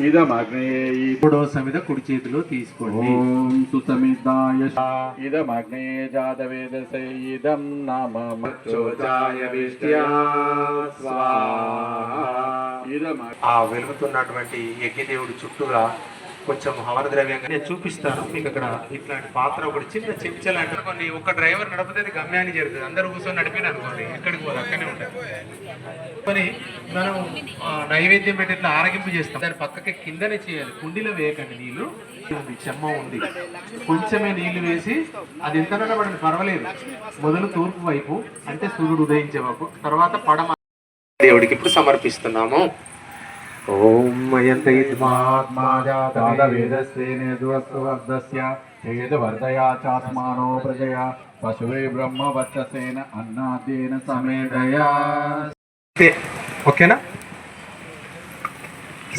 ఇదమగ్నయే మూడో సమిద కుడి చేతిలో తీసుకోండి. ఓం సుసమిదాయ ఇదమగ్నయే జాతవేదసే ఇదం నమః విష్ట్యా స్వాహా. ఆ వెలుగుతున్నటువంటి యజ్ఞదేవుడి చుట్టూరా కొంచెం హవన ద్రవ్యంగా నేను చూపిస్తాను మీకు. అక్కడ ఇట్లాంటి పాత్ర ఒకటి చిన్న చెంచలు అంటే కొన్ని ఒక డ్రైవర్ నడిపితే గమ్యాన్ని జరుగుతుంది. అందరూ కూర్చొని నడిపిన అనుకోండి ఎక్కడికి పోదు అక్కడనే ఉంటుంది. కానీ మనం నైవేద్యం పెట్టి ఇట్లా ఆరగింపు చేస్తాం. దాని పక్కకి కిందనే చేయాలి. కుండీలో వేయకండి నీళ్లు. చెమ్మ ఉంది, కొంచెమే నీళ్లు వేసి అది ఎంతనన్నా పడింది పర్వాలేదు. మొదలు తూర్పు వైపు అంటే సూర్యుడు ఉదయించే వైపు, తర్వాత పడమ దేవుడికి ఇప్పుడు సమర్పిస్తున్నాము. ఓం వేదవర్ధయా చాస్మానో ప్రజయా పశువే బ్రహ్మవర్చసేన అన్నాదేన సమేదయా. ఓకేనా?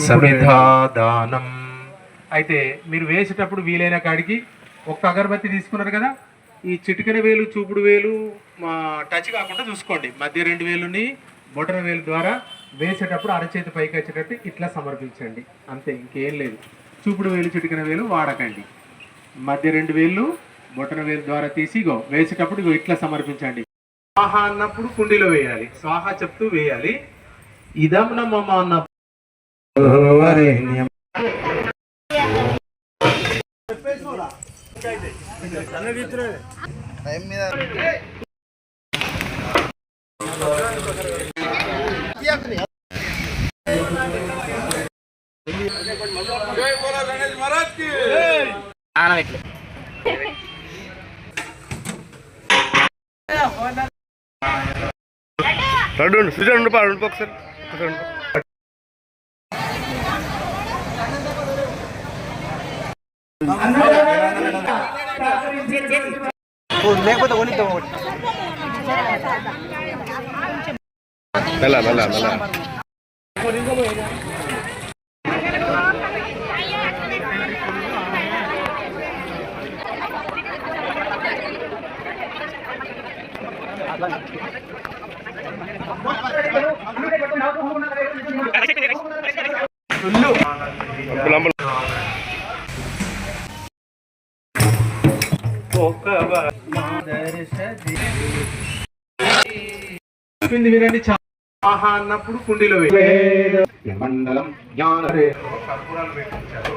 సమిధాదానం. అయితే మీరు వేసేటప్పుడు వీలైన కాడికి ఒక్క అగరబత్తి తీసుకున్నారు కదా, ఈ చిటికెన వేలు చూపుడు వేలు టచ్ కాకుండా చూసుకోండి. మధ్య రెండు వేలుని బొటన వేలు ద్వారా వేసేటప్పుడు అరచేతి పైకి వచ్చేటట్టు ఇట్లా సమర్పించండి. అంతే, ఇంకేం లేదు. చూపుడు వేలు చిటికెన వేలు వాడకండి. మధ్య రెండు వేళ్ళు బొటన వేలు ద్వారా తీసి వేసేటప్పుడు ఇట్లా సమర్పించండి. స్వాహ అన్నప్పుడు కుండీలో వేయాలి. స్వాహ చెప్తూ వేయాలి. ఇదం నమః అన్న రెండు సుజన్ ఒకసారి లేకపోతే మెల్ల మెల్ల మెల్ల. వినండి. స్వాహ అన్నప్పుడు కుండీలో మండలం కర్పూరాలు పెట్టించారు.